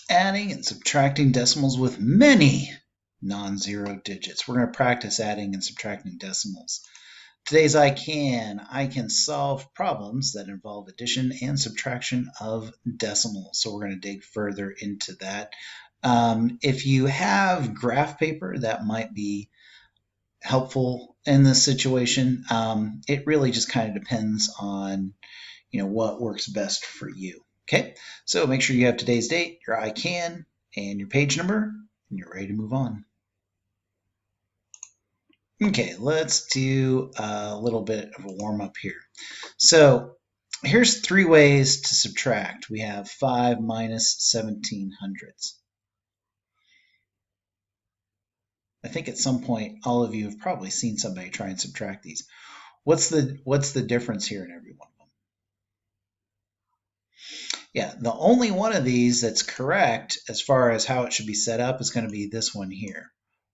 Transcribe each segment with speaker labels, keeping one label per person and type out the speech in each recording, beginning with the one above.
Speaker 1: adding and subtracting decimals with many non-zero digits. We're going to practice adding and subtracting decimals. Today's I can solve problems that involve addition and subtraction of decimals. So we're going to dig further into that. If you have graph paper, that might be helpful in this situation. It really just kind of depends on what works best for you. Okay, so make sure you have today's date, your I can, and your page number, and you're ready to move on. Okay, let's do a little bit of a warm up here. So here's 3 ways to subtract. We have 5 minus 1700ths. I think at some point all of you have probably seen somebody try and subtract these. What's the difference here in every one of them? Yeah, the only one of these that's correct as far as how it should be set up is going to be this one here.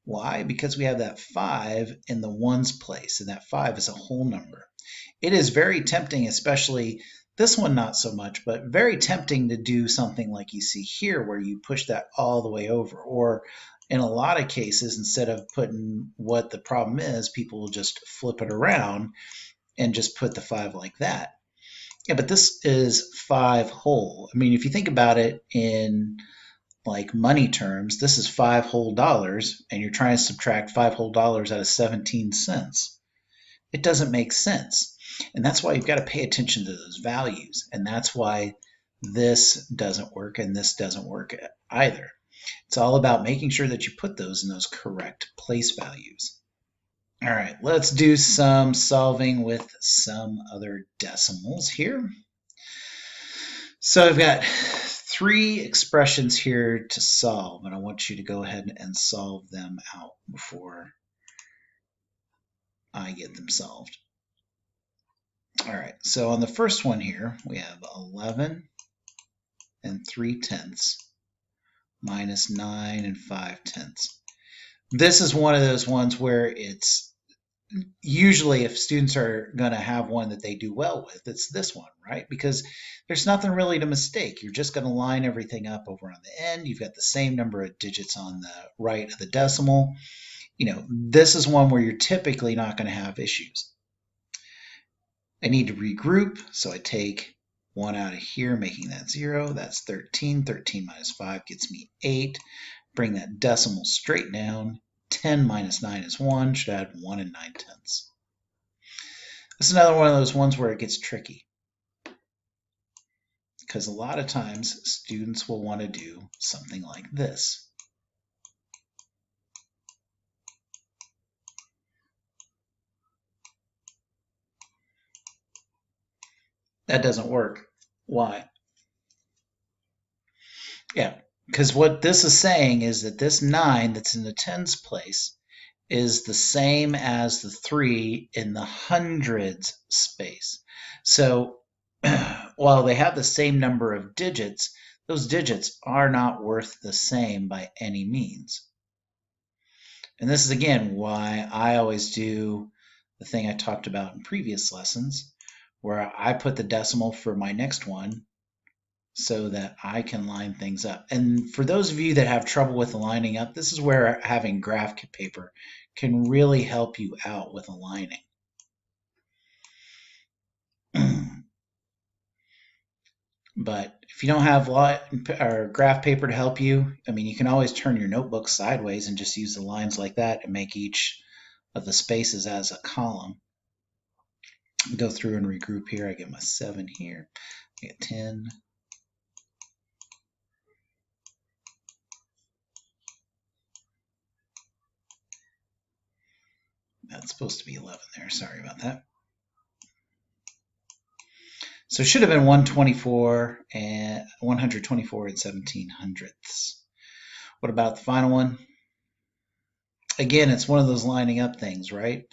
Speaker 1: Why? Because we have that 5 in the ones place, and that 5 is a whole number. It is very tempting, especially this one not so much, but very tempting to do something like you see here where you push that all the way over. Or in a lot of cases, instead of putting what the problem is, people will just flip it around and just put the 5 like that. Yeah, but this is 5 whole. I mean, if you think about it in like money terms, this is 5 whole dollars, and you're trying to subtract 5 whole dollars out of 17 cents. It doesn't make sense. And that's why you've got to pay attention to those values. And that's why this doesn't work and this doesn't work either. It's all about making sure that you put those in those correct place values. All right, let's do some solving with some other decimals here. So I've got 3 expressions here to solve, and I want you to go ahead and solve them out before I get them solved. All right, so on the first one here, we have 11 and 3/10 minus 9 and 5/10. This is one of those ones where it's usually if students are going to have one that they do well with, it's this one, right? Because there's nothing really to mistake. You're just going to line everything up over on the end. You've got the same number of digits on the right of the decimal. This is one where you're typically not going to have issues. I need to regroup, so I take 1 out of here, making that 0. That's 13. 13 minus 5 gets me 8. Bring that decimal straight down. 10 minus 9 is 1. Should add 1 and 9/10. This is another one of those ones where it gets tricky, because a lot of times students will want to do something like this. That doesn't work. Why? Yeah, because what this is saying is that this 9 that's in the tens place is the same as the 3 in the hundreds space. So while they have the same number of digits, those digits are not worth the same by any means. And this is, again, why I always do the thing I talked about in previous lessons, where I put the decimal for my next one so that I can line things up. And for those of you that have trouble with lining up, this is where having graph paper can really help you out with aligning. But if you don't have graph paper to help you, I mean, you can always turn your notebook sideways and just use the lines like that and make each of the spaces as a column. Go through and regroup here. I get my 7 here. I get 10. That's supposed to be 11 there. Sorry about that. So it should have been 124 and 17/100ths. What about the final one? Again, it's one of those lining up things, right?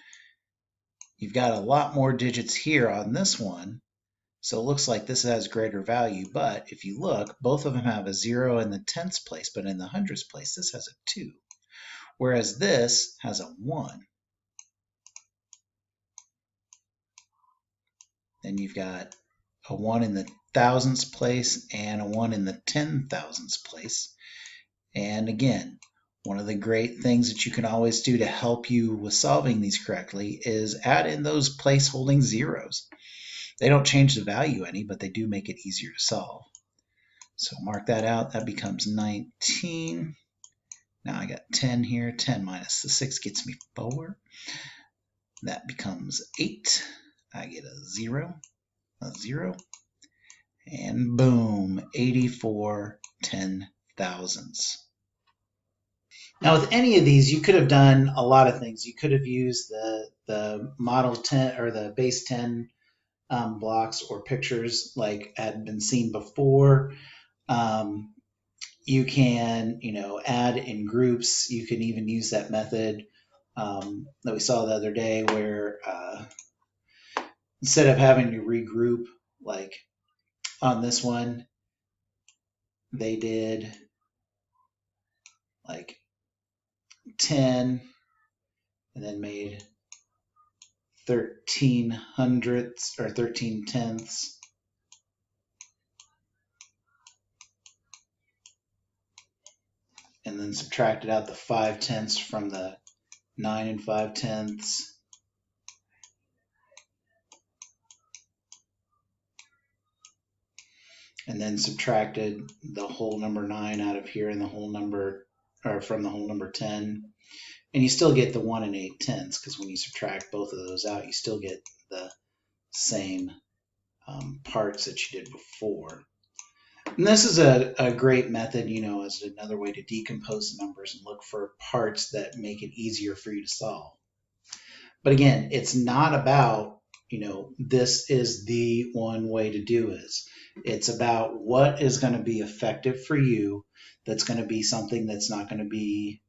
Speaker 1: You've got a lot more digits here on this one, so it looks like this has greater value. But if you look, both of them have a 0 in the tenths place, but in the hundreds place, this has a 2, whereas this has a 1. Then you've got a 1 in the thousandths place and a 1 in the 10 thousandths place. And again, one of the great things that you can always do to help you with solving these correctly is add in those place holding zeros. They don't change the value any, but they do make it easier to solve. So mark that out. That becomes 19. Now I got 10 here. 10 minus the 6 gets me 4. That becomes 8. I get a 0, and boom, 84 10,000ths. Now with any of these, you could have done a lot of things. You could have used the model 10 or the base 10 blocks or pictures like had been seen before. You can, add in groups. You can even use that method that we saw the other day where instead of having to regroup, like on this one, they did like 10 and then made 13 hundredths or 13 tenths. And then subtracted out the 5 tenths from the 9 and 5 tenths. And then subtracted the whole number 9 out of here and the whole number, or from the whole number 10. And you still get the 1 and 8 tenths, because when you subtract both of those out, you still get the same parts that you did before. And this is a great method, as another way to decompose numbers and look for parts that make it easier for you to solve. But again, it's not about, this is the one way to do this. It's about what is going to be effective for you. That's going to be something that's not going to be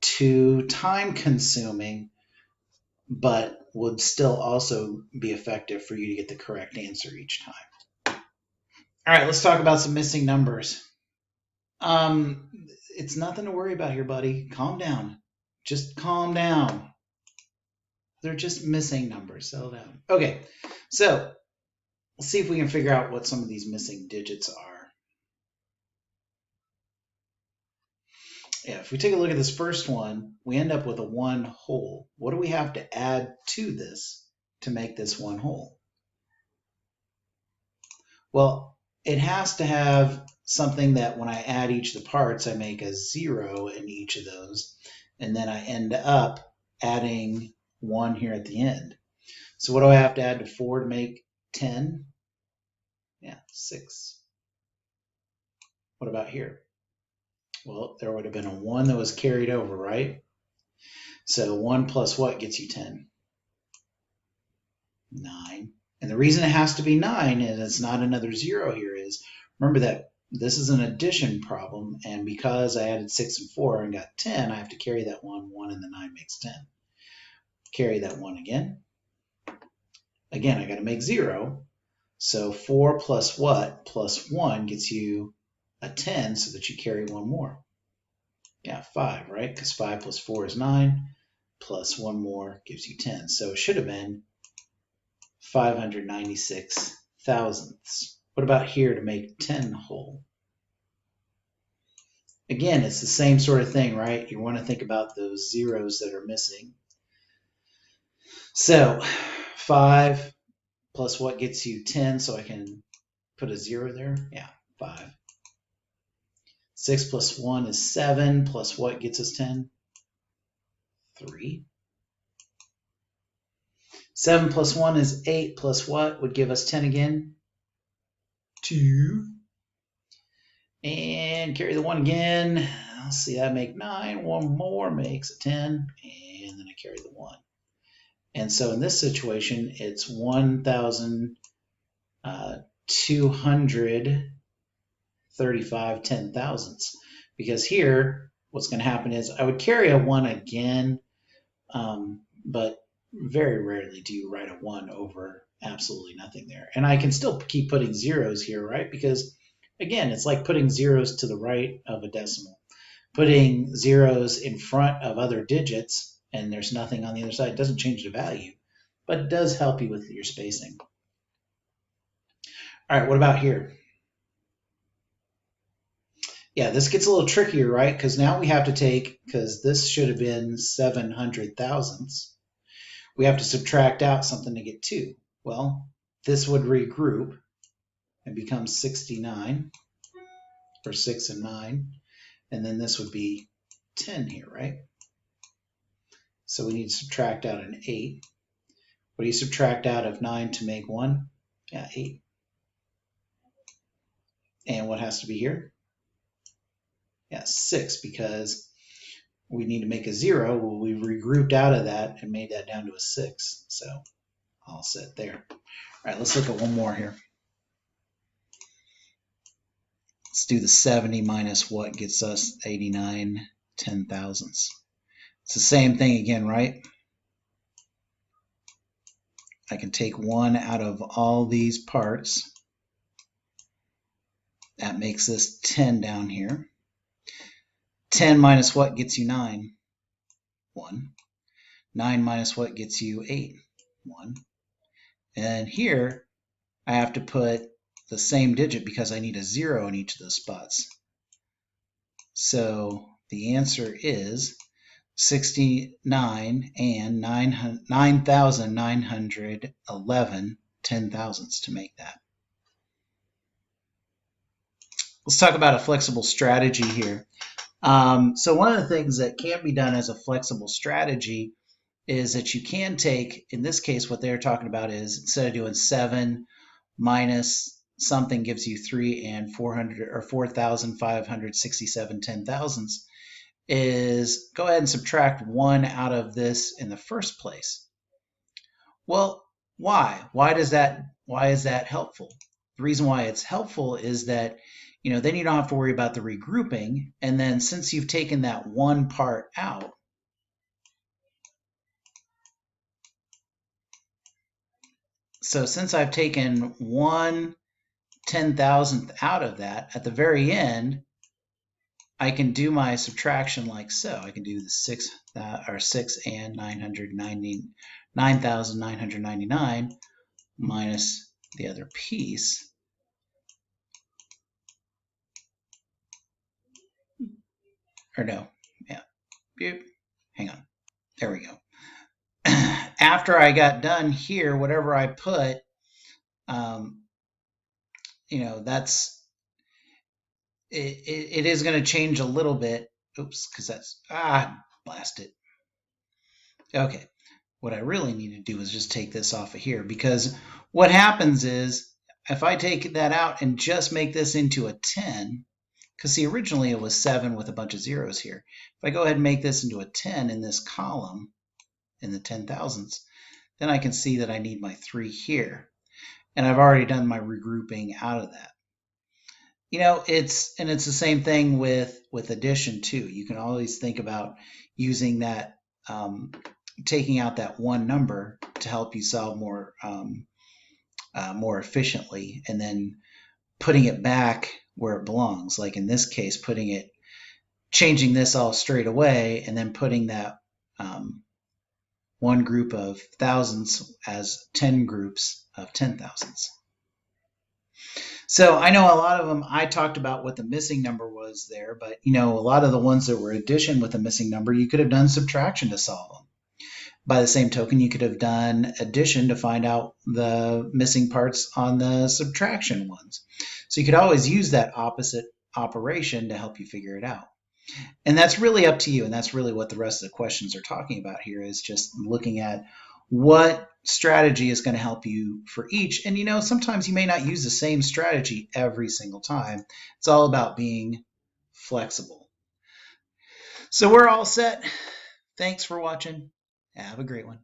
Speaker 1: too time consuming, but would still also be effective for you to get the correct answer each time. All right, let's talk about some missing numbers. It's nothing to worry about here, buddy. Calm down. Just calm down. They're just missing numbers. Settle down. Okay, so let's see if we can figure out what some of these missing digits are. Yeah, if we take a look at this first one, we end up with a 1 whole. What do we have to add to this to make this 1 whole? Well, it has to have something that when I add each of the parts, I make a 0 in each of those. And then I end up adding 1 here at the end. So what do I have to add to 4 to make 10? Yeah, 6. What about here? Well, there would have been a 1 that was carried over, right? So 1 plus what gets you 10? 9. And the reason it has to be 9 and it's not another 0 here is, remember that this is an addition problem, and because I added 6 and 4 and got 10, I have to carry that 1. 1 and the 9 makes 10. Carry that 1 again. Again, I got to make 0. So 4 plus what? Plus 1 gets you a 10 so that you carry 1 more. Yeah, 5, right? Because 5 plus 4 is 9, plus 1 more gives you 10. So it should have been 596 thousandths. What about here to make 10 whole? Again, it's the same sort of thing, right? You want to think about those zeros that are missing. So 5 plus what gets you 10, so I can put a 0 there? Yeah, 5. 6 plus 1 is 7, plus what gets us 10? 3. 7 plus 1 is 8, plus what would give us 10 again? 2. And carry the 1 again. Let's see, I make 9. 1 more makes a 10. And then I carry the 1. And so in this situation, it's 1,235 10,000ths. Because here, what's going to happen is I would carry a 1 again, but very rarely do you write a 1 over absolutely nothing there. And I can still keep putting zeros here, right? Because again, it's like putting zeros to the right of a decimal. Putting zeros in front of other digits and there's nothing on the other side doesn't change the value, but it does help you with your spacing. All right, what about here? Yeah, this gets a little trickier, right? Because now we have to take, because this should have been 700 thousandths, we have to subtract out something to get 2. Well, this would regroup and become 69, or 6 and 9, and then this would be 10 here, right? So we need to subtract out an 8. What do you subtract out of 9 to make 1? Yeah, 8. And what has to be here? Yeah, 6, because we need to make a 0. Well, we regrouped out of that and made that down to a 6. So all set there. All right, let's look at one more here. Let's do the 70 minus what gets us 89 ten thousandths. It's the same thing again, right? I can take 1 out of all these parts. That makes this 10 down here. 10 minus what gets you 9? 1. 9 minus what gets you 8? 1. And here, I have to put the same digit because I need a 0 in each of those spots. So the answer is 69 and 9,911 ten thousandths to make that. Let's talk about a flexible strategy here. So one of the things that can be done as a flexible strategy is that you can take, in this case, what they're talking about is instead of doing 7 minus something gives you 3 and 400 or 4,567 ten thousandths, is go ahead and subtract 1 out of this in the first place. Well, why? Why is that helpful? The reason why it's helpful is that then you don't have to worry about the regrouping, and then since you've taken that one part out, so since I've taken 1 10,000th out of that, at the very end, I can do my subtraction like so. I can do the 6 and 9,999 minus the other piece. Or no, yeah, hang on. There we go. After I got done here, whatever I put, that's it is going to change a little bit. Oops, because that's blast it. Okay, what I really need to do is just take this off of here, because what happens is if I take that out and just make this into a 10, because see, originally it was 7 with a bunch of zeros here. If I go ahead and make this into a 10 in this column, in the 10 thousandths, then I can see that I need my 3 here. And I've already done my regrouping out of that. It's the same thing with addition too. You can always think about using that, taking out that one number to help you solve more efficiently, and then putting it back where it belongs. Like in this case, changing this all straight away, and then putting that one group of thousandths as 10 groups of 10 thousandths. So I know a lot of them, I talked about what the missing number was there, but a lot of the ones that were addition with a missing number, you could have done subtraction to solve them. By the same token, you could have done addition to find out the missing parts on the subtraction ones. So you could always use that opposite operation to help you figure it out. And that's really up to you, and that's really what the rest of the questions are talking about here, is just looking at what strategy is going to help you for each. And sometimes you may not use the same strategy every single time. It's all about being flexible. So we're all set. Thanks for watching. Have a great one.